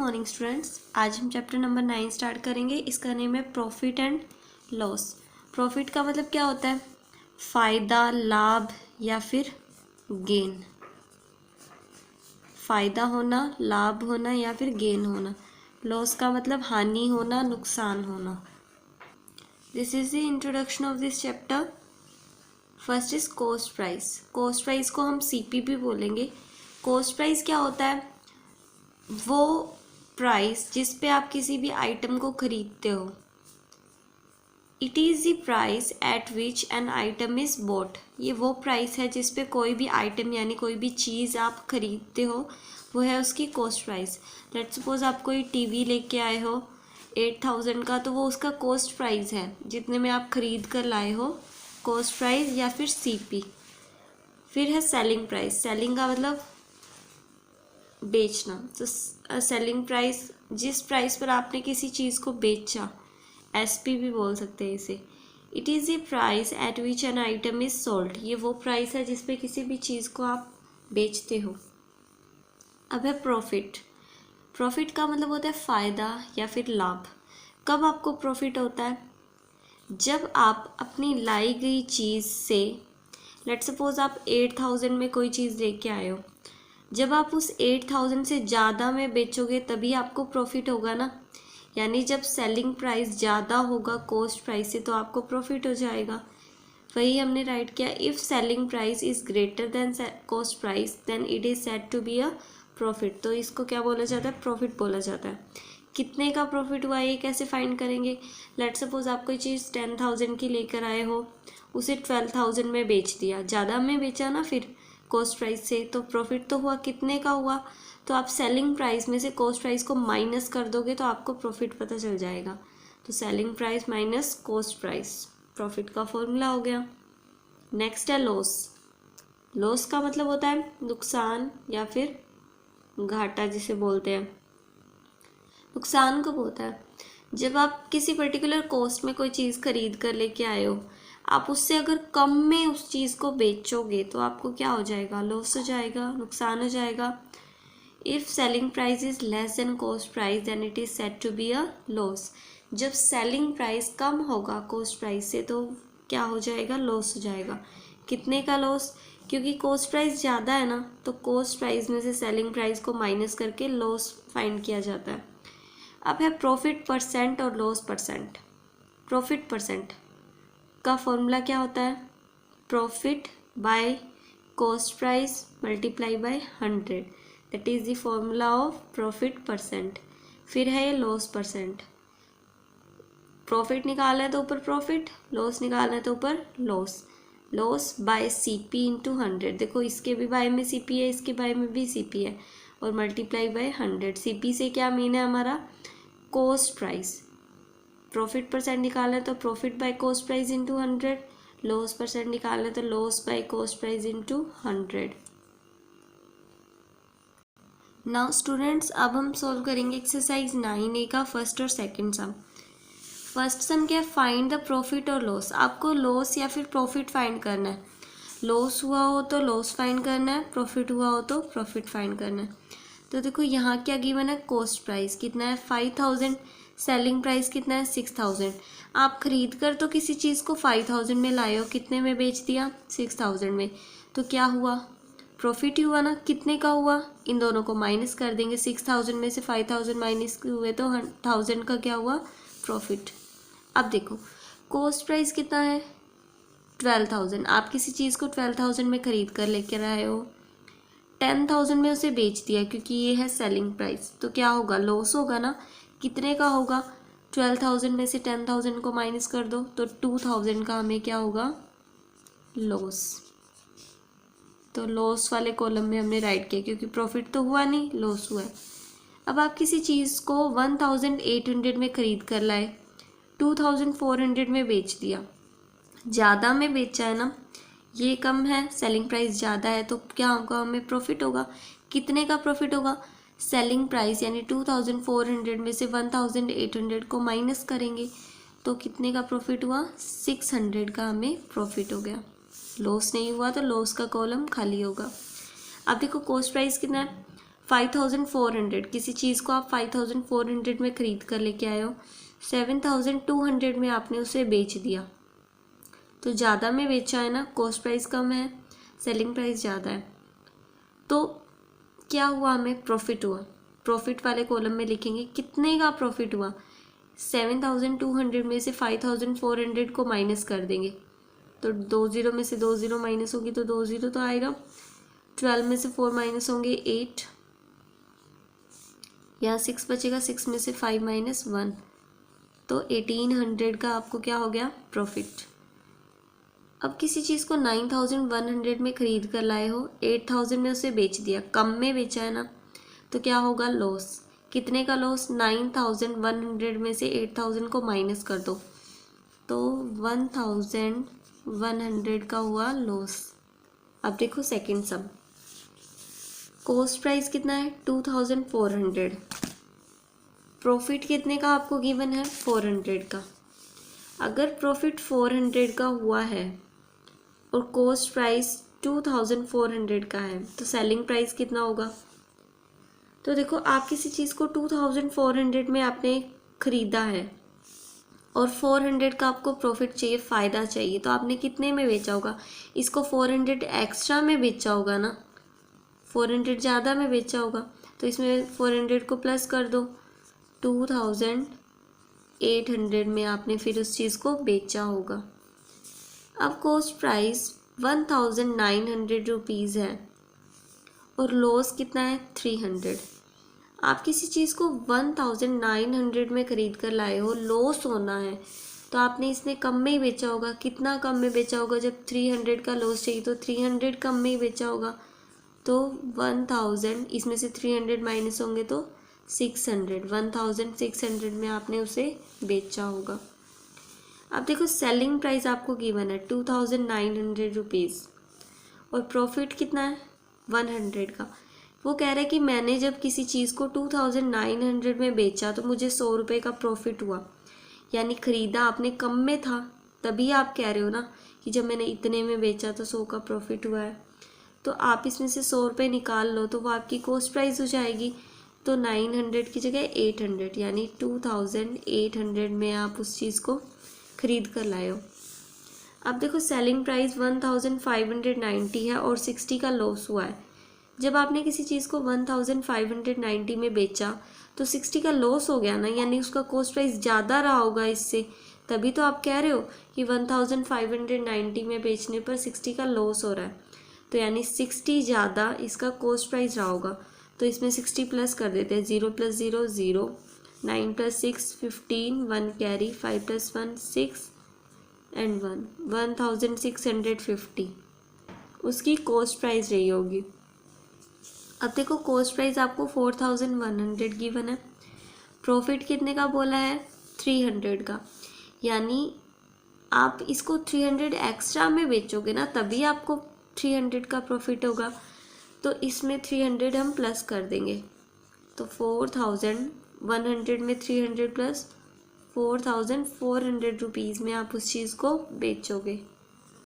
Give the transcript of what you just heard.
Morning students, आज हम chapter number 9 start करेंगे। इसका नेम है प्रॉफिट एंड लॉस। प्रॉफिट का मतलब क्या होता है? फ़ायदा, लाभ या फिर गेन। फ़ायदा होना, लाभ होना या फिर गेन होना। लॉस का मतलब हानि होना, नुकसान होना। This is the introduction of this chapter. First is cost price. Cost price को हम सीपी भी बोलेंगे। कॉस्ट प्राइस क्या होता है? वो प्राइस जिस पे आप किसी भी आइटम को खरीदते हो। It is the price at which an item is bought. ये वो प्राइस है जिस पे कोई भी आइटम यानी कोई भी चीज़ आप खरीदते हो, वो है उसकी कॉस्ट प्राइस। लेट्स सपोज आप कोई टीवी लेके आए हो 8,000 का, तो वो उसका कॉस्ट प्राइस है, जितने में आप खरीद कर लाए हो, कॉस्ट प्राइस या फिर सीपी। फिर है सेलिंग प्राइस। सेलिंग का मतलब बेचना। तो सेलिंग प्राइस, जिस प्राइस पर आपने किसी चीज़ को बेचा, एसपी भी बोल सकते हैं इसे। It is the price at which an item is sold. ये वो प्राइस है जिस पे किसी भी चीज़ को आप बेचते हो। अब है प्रॉफिट। प्रॉफिट का मतलब होता है फ़ायदा या फिर लाभ। कब आपको प्रॉफिट होता है? जब आप अपनी लाई गई चीज़ से, लेट्स सपोज आप 8,000 में कोई चीज़ लेके आए हो, जब आप उस 8,000 से ज़्यादा में बेचोगे तभी आपको प्रॉफिट होगा ना। यानी जब सेलिंग प्राइस ज़्यादा होगा कॉस्ट प्राइस से, तो आपको प्रॉफिट हो जाएगा। वही हमने राइट किया, if selling price is greater than cost price then it is said to be a profit. तो इसको क्या बोला जाता है? प्रॉफिट बोला जाता है। कितने का प्रॉफिट हुआ ये कैसे फाइंड करेंगे? लेट्स सपोज आप कोई चीज़ 10,000 की लेकर आए हो, उसे 12,000 में बेच दिया, ज़्यादा में बेचा ना फिर कॉस्ट प्राइस से, तो प्रॉफिट तो हुआ। कितने का हुआ? तो आप सेलिंग प्राइस में से कॉस्ट प्राइस को माइनस कर दोगे तो आपको प्रॉफिट पता चल जाएगा। तो selling price minus cost price, profit का फॉर्मूला हो गया। नेक्स्ट है लॉस। लॉस का मतलब होता है नुकसान या फिर घाटा, जिसे बोलते हैं। नुकसान कब होता है? जब आप किसी पर्टिकुलर कॉस्ट में कोई चीज़ खरीद कर लेके आए हो, आप उससे अगर कम में उस चीज़ को बेचोगे तो आपको क्या हो जाएगा? लॉस हो जाएगा, नुकसान हो जाएगा। If selling price is less than cost price then it is said to be a loss. जब सेलिंग प्राइस कम होगा कॉस्ट प्राइस से तो क्या हो जाएगा? लॉस हो जाएगा। कितने का लॉस? क्योंकि कॉस्ट प्राइस ज़्यादा है ना, तो कॉस्ट प्राइस में से सेलिंग प्राइस को माइनस करके लॉस फाइंड किया जाता है। अब है प्रॉफिट परसेंट और लॉस परसेंट। प्रॉफिट परसेंट का फॉर्मूला क्या होता है? Profit by cost price multiply by 100, that is the formula of profit percent. फिर है ये लॉस परसेंट। प्रॉफिट निकालना है तो ऊपर प्रॉफिट, लॉस निकालना है तो ऊपर loss. Loss by CP into 100। देखो इसके भी बाय में सीपी है, इसके बाय में भी सीपी है, और मल्टीप्लाई बाय 100। सीपी से क्या मीन है हमारा? Cost price. प्रॉफिट परसेंट निकालना है तो profit by cost price into 100। Loss percent निकालना है तो loss by cost price into 100। Now students, अब हम सॉल्व करेंगे एक्सरसाइज 9A का फर्स्ट और सेकंड सम। फर्स्ट सम क्या है? फाइंड द प्रॉफिट और लॉस। आपको लॉस या फिर प्रॉफिट फाइंड करना है। लॉस हुआ हो तो लॉस फाइंड करना है, प्रॉफिट हुआ हो तो प्रॉफिट फाइंड करना है। तो देखो यहाँ क्या गिवन है? कॉस्ट प्राइस कितना है? 5,000। सेलिंग प्राइस कितना है? 6,000। आप खरीद कर तो किसी चीज़ को 5,000 में लाए हो, कितने में बेच दिया? 6,000 में। तो क्या हुआ? प्रॉफिट ही हुआ ना। कितने का हुआ? इन दोनों को माइनस कर देंगे। 6,000 में से 5,000 माइनस हुए तो 1,000 का क्या हुआ? प्रॉफिट। अब देखो कॉस्ट प्राइस कितना है? 12,000। आप किसी चीज़ को 12,000 में खरीद कर लेकर आए हो, 10,000 में उसे बेच दिया क्योंकि ये है सेलिंग प्राइस, तो क्या होगा? लॉस होगा ना। कितने का होगा? 12,000 में से 10,000 को माइनस कर दो तो 2,000 का हमें क्या होगा? लॉस। तो लॉस वाले कॉलम में हमने राइट किया, क्योंकि प्रॉफिट तो हुआ नहीं, लॉस हुआ है। अब आप किसी चीज़ को 1,800 में खरीद कर लाए, 2,400 में बेच दिया। ज़्यादा में बेचा है ना, ये कम है, सेलिंग प्राइस ज़्यादा है, तो क्या होगा? हमें प्रॉफिट होगा। कितने का प्रॉफिट होगा? सेलिंग प्राइस यानी 2,400 में से 1,800 को माइनस करेंगे तो कितने का प्रॉफिट हुआ? 600 का हमें प्रॉफिट हो गया। लॉस नहीं हुआ तो लॉस का कॉलम खाली होगा। अब देखो कॉस्ट प्राइस कितना है? 5400, किसी चीज़ को आप 5400 में ख़रीद कर लेके आए हो, 7200 में आपने उसे बेच दिया, तो ज़्यादा में बेचा है ना, कॉस्ट प्राइस कम है, सेलिंग प्राइस ज़्यादा है, तो क्या हुआ, हमें प्रॉफिट हुआ। प्रॉफिट वाले कॉलम में लिखेंगे कितने का प्रॉफिट हुआ, 7200 में से 5400 को माइनस कर देंगे, तो 2 0 में से 2 0 माइनस होगी तो 2 0 तो आएगा, 12 में से 4 माइनस होंगे 8, यहाँ 6 बचेगा, 6 में से 5 माइनस 1, तो 1800 का आपको क्या हो गया, प्रॉफिट। अब किसी चीज़ को 9100 में ख़रीद कर लाए हो, 8000 में उसे बेच दिया, कम में बेचा है ना, तो क्या होगा, लॉस। कितने का लॉस, 9100 में से 8000 को माइनस कर दो, तो 1100 का हुआ लॉस। अब देखो सेकंड सम, कॉस्ट प्राइस कितना है, 2400, प्रॉफिट कितने का आपको गिवन है, 400 का। अगर प्रॉफिट 400 का हुआ है और कॉस्ट प्राइस 2400 का है, तो सेलिंग प्राइस कितना होगा। तो देखो, आप किसी चीज़ को 2400 में आपने ख़रीदा है और 400 का आपको प्रॉफिट चाहिए, फ़ायदा चाहिए, तो आपने कितने में बेचा होगा, इसको 400 एक्स्ट्रा में बेचा होगा ना, 400 ज़्यादा में बेचा होगा, तो इसमें 400 को प्लस कर दो, 2800 में आपने फिर उस चीज़ को बेचा होगा। अब कॉस्ट प्राइस 1900 रुपीज़ है और लॉस कितना है, 300। आप किसी चीज़ को 1900 में ख़रीद कर लाए हो, लॉस होना है, तो आपने इसमें कम में ही बेचा होगा। कितना कम में बेचा होगा, जब 300 का लॉस चाहिए तो 300 कम में ही बेचा होगा, तो 1000, इसमें से 300 माइनस होंगे तो 600, 1600 में आपने उसे बेचा होगा। अब देखो, सेलिंग प्राइस आपको गिवन है 2900 रुपीज़ और प्रॉफिट कितना है, 100 का। वो कह रहा है कि मैंने जब किसी चीज़ को 2900 में बेचा तो मुझे 100 रुपये का प्रॉफिट हुआ, यानी ख़रीदा आपने कम में था, तभी आप कह रहे हो ना कि जब मैंने इतने में बेचा तो 100 का प्रॉफिट हुआ है। तो आप इसमें से 100 रुपये निकाल लो तो वो आपकी कॉस्ट प्राइस हो जाएगी, तो 900 की जगह 800, यानी 2800 में आप उस चीज़ को ख़रीद कर लाए हो। अब देखो, सेलिंग प्राइस 1590 है और 60 का लॉस हुआ है। जब आपने किसी चीज़ को 1590 में बेचा तो 60 का लॉस हो गया ना, यानी उसका कॉस्ट प्राइस ज़्यादा रहा होगा इससे, तभी तो आप कह रहे हो कि 1590 में बेचने पर 60 का लॉस हो रहा है, तो यानी 60 ज़्यादा इसका कॉस्ट प्राइस रहा होगा। तो इसमें 60 प्लस कर देते हैं, 0 + 0 0, 9 + 6 15, 1 कैरी, 5 + 1 6 एंड 1, 1650 उसकी कॉस्ट प्राइस रही होगी। अब देखो, कॉस्ट प्राइस आपको 4100 गिवन है, प्रॉफिट कितने का बोला है, 300 का, यानी आप इसको 300 एक्स्ट्रा में बेचोगे ना, तभी आपको 300 का प्रॉफिट होगा, तो इसमें 300 हम प्लस कर देंगे, तो 4100 में 300 प्लस 4400 रुपीज़ में आप उस चीज़ को बेचोगे।